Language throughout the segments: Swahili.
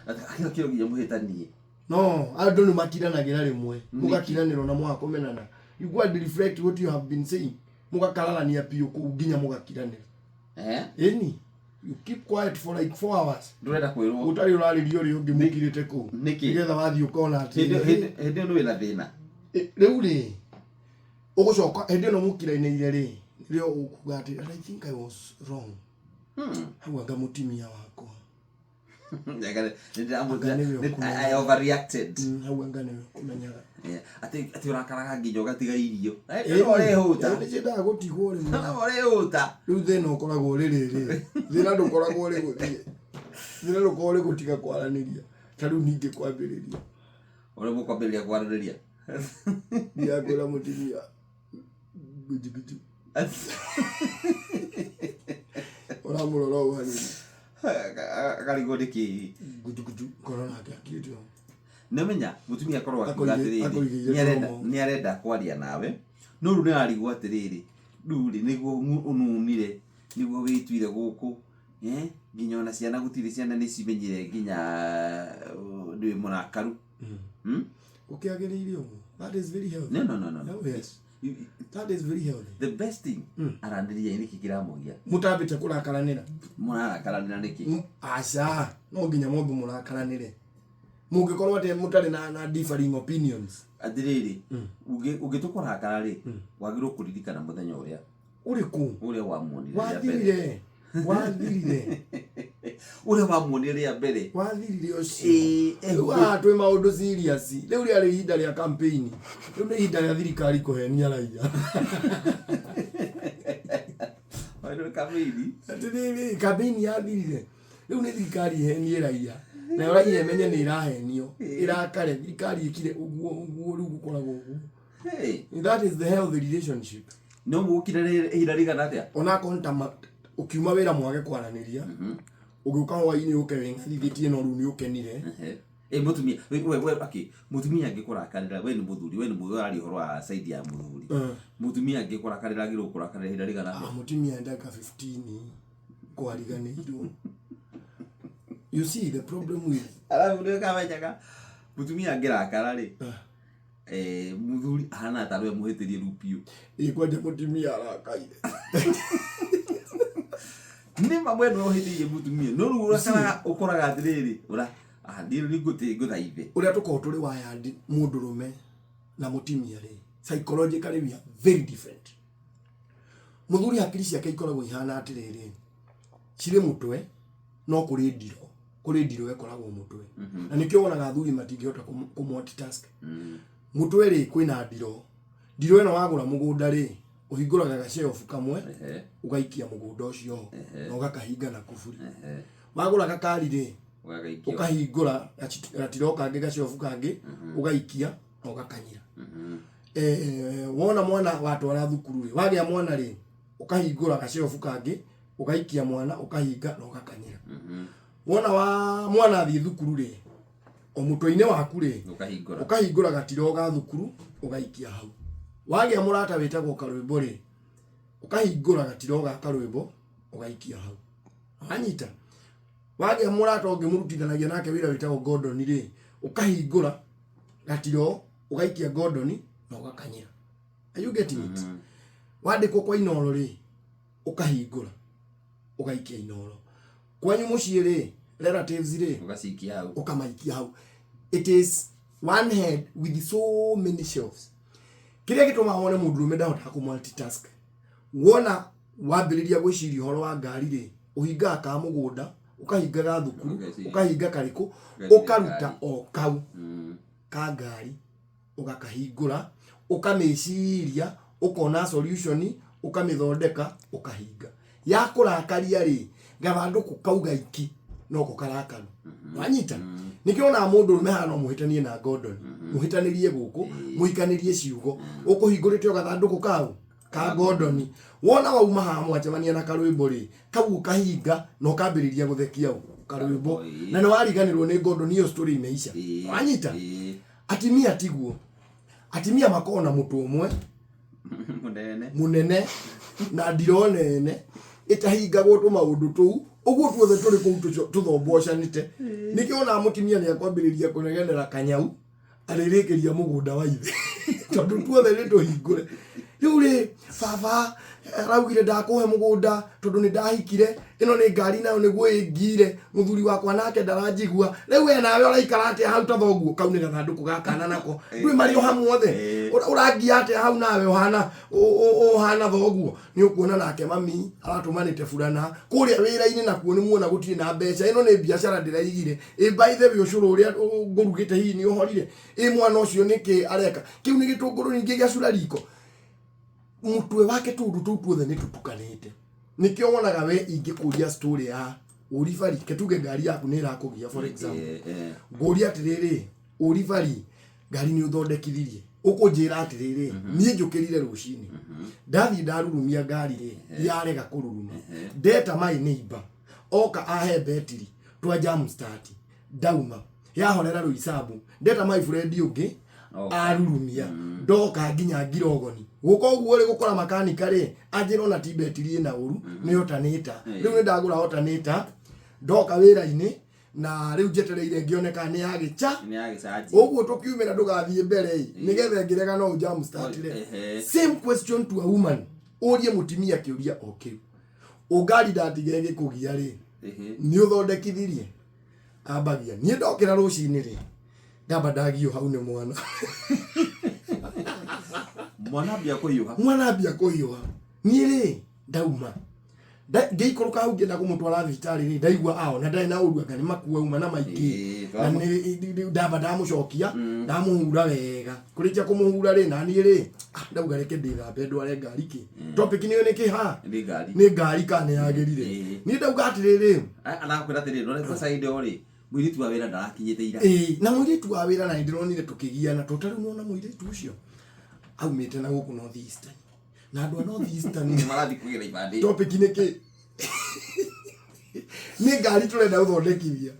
akira kiro ginya muhitanie no andu ni makiranagira rimwe mugakiraniro na mwakomenana you go and reflect what you have been saying mugakararania pio nginya mugakiranira eni you keep quiet for like 4 hours ndurenda kwirwo utari uraririo ri ungi mukirite ku nigetha wathi ukona ati hende no wina thina riu ri ugucoka hende no mukiraine ri rio ukuga ati I think I was wrong hau mutumia wako I overreacted hau ngane kumenya ati urakaraga nginya ugatiga irio ore huta ni cida gutigwo ri ore huta riu thina ukoragwo ririri thina ndukoragwo ri gutie thina ndukoragwo ri gutiga kwaraniria ta riu ninge kwambiriria ore mukwambiriria kwaraniria dia kwira mutumia guju ora muroro hani akarigo diki guju korona akitio nemenya mutumia korwo akigatiriri ni arenda kwaria nawe no ru ni arigwo atiriri nduri niguo ununire niguo wituire guku nginya ona ciana gutire ciana ni cimenyire nginya ndwi munakaru ukiagiririo that is very healthy no yes that is very healthy the best thing arandiria ni kikiramogia mutabite kurakaranira murakaranira niki aca no nginya mundu murakaranire mungikorwo ati mutari na differing opinions adiriri ugitukurakara ri wagirwo kuririkana muthenya uria uriku uria wamuonire wathirire uria wamuonire ria mbere wathirire ocio twi maundu serious riu ria ri hinda ria campaign riu ni hinda ria thirikari kuhenia raia wano campaign atiriri campaign yathirire riu ni thirikari henie raia na raia menye ni irahenio irakare thirikari ikire uguo riu gukoragwo uguo that is the healthy relationship no mukire hirarigana atia ona konta ukiuma wira mwage kwaraniria ugiuka hwaini uke wengathitie no runi ukenire mutumia we mutumia angikurakarira we ni muthuri we ni muthuri horo wa side ya muthuri mutumia angikurakarira agiro kurakarira hirarigana mutumia ndaka 15 kwariganirwo you see the problem with ala mundu kabajaga mutumia angirakara ri muthuri hana tarwe muhitirie rupio ikwaje mutumia arakaire ni mamwe no hitirie mutumia no rura kana ukoraga atiriri ura ndiri riguthaithe uria tuko turi waya mundurume na mutumia ri psychologically we are very different muthuri hakiri ciake ikoragwo ihana atiriri cire mutwe no kuri ndiro ekoragwo mutwe na nikyo wonaga athuri matingihota kumultitask mutwe ri kwina ndiro eno wagura mugunda ri uhinguraga gashelf kamwe ugaikia mugunda ucio na ugakahinga na kufuri wagura gakari ri ukahingura gatiroka nge gashelf kangi ugaikia na ugakanyira wona mwana watwara thukuru ri wagia mwana ri ukahingura gashelf kangi ugaikia mwana ukahinga na ugakanyira wona wa mwana athi thukuru ri omutwe-ine waku ri ukahingura gatiro ga thukuru ugaikia hau wagia murata witagwo karwimbo ri ukahingura gatiro ga karwimbo ugaikia hau anyita wagia murata ungimurutithanagia nake wira witagwo Gordon ri ukahingura gatiro ugaikia Gordon na ugakanyira are you getting it wandikwo kwa inoro ri ukahingura ugaikia inoro kwanyu mucii ri relatives ri ugasikia hau ukamaikia hau it is one head with so many shelves kiria gituma hone mundurume ndahota ku multitask wona wambiriria gwiciria horo wa ngari ri uhinga ka mugunda ukahinga ga thukuru ukahinga kariku ukaruta o kau ka ngari ugakahingura ukameciria ukona solution ukamithondeka ukahinga yakurakaria ri gathanduku kauga iki no kukarakaru wanyita nikiona mundu mehana muhitanie na Gordon muhitanirie guku muhikanirie ciugo ukuhingurite gathanduku kau ka Gordon wona wauma ha mwacemania na karwimbo ri kau kahinga no kambiriria guthekia karwimbo na no wariganirwo ni Gordon iyo story imeisha wanyita atimia tiguo atimia makona mutu umwe munene na ndirone itahingagwo tu maundu tu uguo tuothe turi kuu tuthombocanite nikio na mutimia ni akwambiriria kunegenera kanyau aririkiria mugunda wa ithe tondu tuothe ni tuhingure riu ri baba araugire ndakuhe mugunda tondu ni ndahikire ino ni ngari nayo niguo ingire muthuri wakwa nake ndaranjigua riu we nawe uraikara atia hau ta thoguo kau ni gathanduku gakana nako ndui mari o hamwe othe urangia atia hau nawe uhana thoguo ni ukuona nake mami aratumanite furana kuria wira-ini nakuo ni muona gutire na mbeca ino ni biashara ndiraigire by the way ucuru uria ngurugite hihi ni uhorire mwana ucio niki areka kiu ni gitunguru ningi gia cura riko mutwe wake tundu tuothe ni tutukanite nikio wonaga we ingikuria story ya uribari ketuge ngari yaku ni irakugia for example nguria atiriri uribari ngari ni uthondekithirie ukunjira atiriri nie njukirire rucini ndathi ndarurumia ngari ri yarega kururuma ndeta my neighbor oka ahe betiri twa jam start dauma yahorera ruisabu ndeta my friend ungi arurumia ndoka nginya ngirogoni guko guo ri gukora makanika ri anjiro na tibetiri na uru ni otanita riu ni ndagura otanita ndoka wira-ini na riu jetereire ngioneka ni yagicha uguo tukiumira ndugathie mbere nigethe ngirega no jam start ri same question to a woman urie mutimia kiuria okay ugari ndatige ngikugia ri ni uthondekithirie ambagia ni ndokira rucini ri ndamba ndagio hau ni mwana mwana bia kuiuha ni ri ndauma ngeikoroka hau ngenda kumutwara thibitari ri ndaigua ao na ndai na urua ngani makuwa uma na maingi na ni ndamba ndamucokia ndamuhura wega kurikia kumuhura ri na ni ri ndauga reke ndithambe ndware ngari ki topic niyo ni ki ha ni ngari kana yagirire ni ndauga atiriri anakwira atiriri no kwa side ori mwiritu wa wira ndarakinyite ira na mwiritu wa wira na ndironire tukigiana totari no na mwiritu ucio aumite na guku North Eastern na andu a North Eastern ni marathi kugira ibandi topic ni ki ni ngari turenda uthondekithia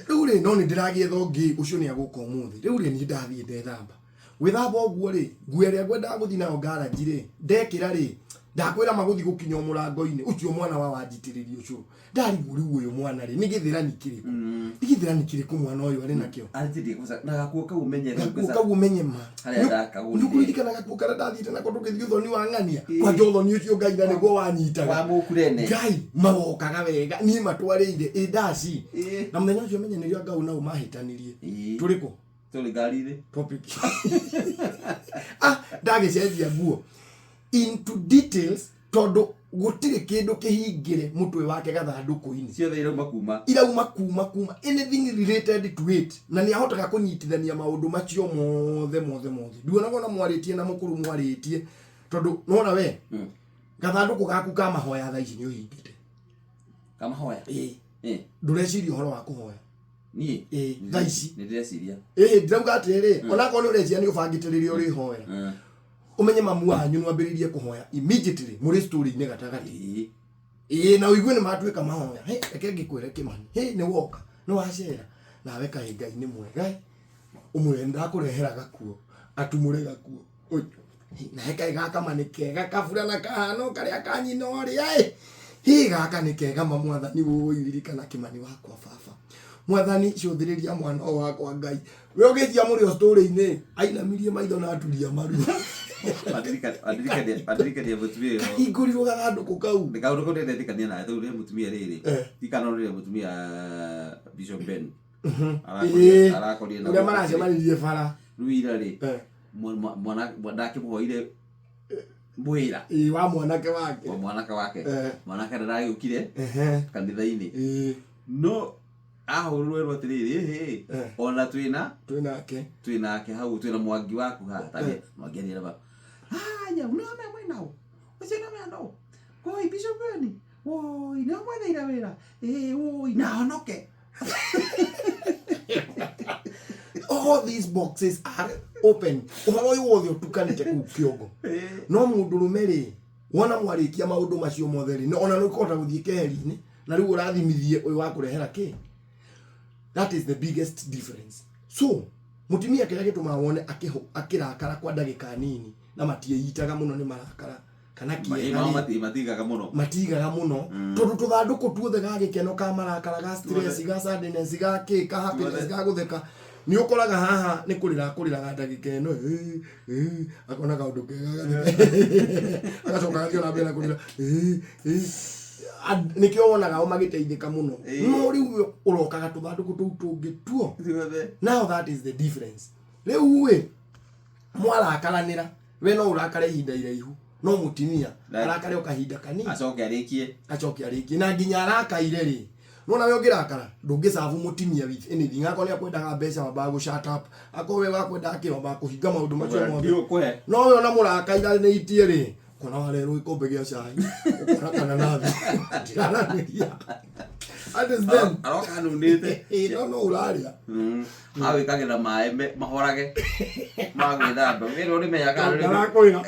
riu ri no ni ndiragie thongi ucio ni aguka umuthi riu ri ni ndathie ndethamba gwithamba uguo ri nguo ria ngwenda guthi nayo garage ri ndekira ri ndakwira maguthi gukinya murango-ini ucio mwana wa wanjitiririo ucio ndari riu uyu mwana ri nigithirani kiriku mwana uyu ari nakio anjidi kusa na gakuoka umenye ma haria ndakagundi ndukuririkana gakuoka ndathite nako tukithio thoni wa ng'ania kwa jothoni ucio ngai na niguo wanyitaga wa mukurene ngai mawokaga wega ni matwarire indaci na muthenya ucio menyanirio ngau na umahitanirie turiko tuli ngari-ri topic ndagicenjia nguo into details tondu gutire kindu kihingire mutwe wake gathanduku-ini ciothe irauma kuma anything related to it na ni ahotaga kunyitithania maundu macio mothe nduonaga na mwaritie na mukuru mwaritie tondu nona we gathanduku gaku ka mahoya tha ici ni uhingite kamahoya ndureciria uhoro wa kuhoya ni tha ici ni ndĩreciria ndirauga atiriri ona korwo ni ureciria ni ubangitiriria uri hoya umenye mamu wanyu nwambiririe kuhoya immediately muri story-ini gatagati na uigue ni matuika mahoya reke ngikwire kimani ni woka no wacera nawe kahinga-ini mwega umwe ndakurehera gakuo atumure gakuo na heka gaka mani kega kafurana kahano karia kanyino ri gaka ni kega mamwathani uiririkana kimani wakwa baba mwathani cuthiriria mwana wakwa ngai we ugitia muri story-ini ainamirie maitho na aturia maru adirikania mutumia ingurirwo gathanduku kau ni kaundu kau ndendekania nawe tau ri mutumia riri ti kana ri mutumia Bishop Ben arakorie na uria maracemanirie bara ruira ri mwana ndakimuhoire mwira wa mwanake wake mwanake ndaragiukire kanitha-ini no ahururwo atiriri ona twinake hau twina mwangi waku ha tani mwangi ni raba nya uname mwenao ucina meno koi Bishop Ben woi na mwetheira wira woi na honoke all these boxes are open uhoro uyu wothe utukanite ku kiongo no mundu rumeri wona mwarikia maundu macio mothe ri ona no ikota guthie keheri-ini na riu urathimithie uyu wa kurehera ki that is the biggest difference so mutimia kiria gituma wone akirakara kwa ndagika nini na matieyitaga muno ni marakara kana kĩega matigaga mũno tondũ tũthandũkũ tuothe ga gĩkeno ka marakara ga stress ga sadness ga kĩ ka happiness ga gũtheka nĩ ũkoraga haha nĩ kũrĩra ndagĩka ĩno akona kaũndũ kega agacoka gathiĩ na mbere kũrĩra nĩkĩo wonaga o magĩteithĩka mũno no rĩu ũrokaga tũthandũkũ tũu tũngĩ tuo. Now that is the difference. Rĩu mwarakaranĩra we no ũrakare ihinda iraihu no mutumia arakare okahinda kanini acoke arĩkie na nginya arakaire nona we ũngĩrakara ndũngĩcabu mutumia with anything akoni akwendaga mbeca wambaga gũ shut up akowe wakwenda wambaga kũhinga maũndũ macio mothe no we ona mũrakairanĩtie kona warerwo ikombe gĩa cai ukora kana nathi tiranĩria understand aroka nunite no uraria awikagira maĩ mahorage magwĩthamba wĩra ũrĩ meyaga ndarakwĩra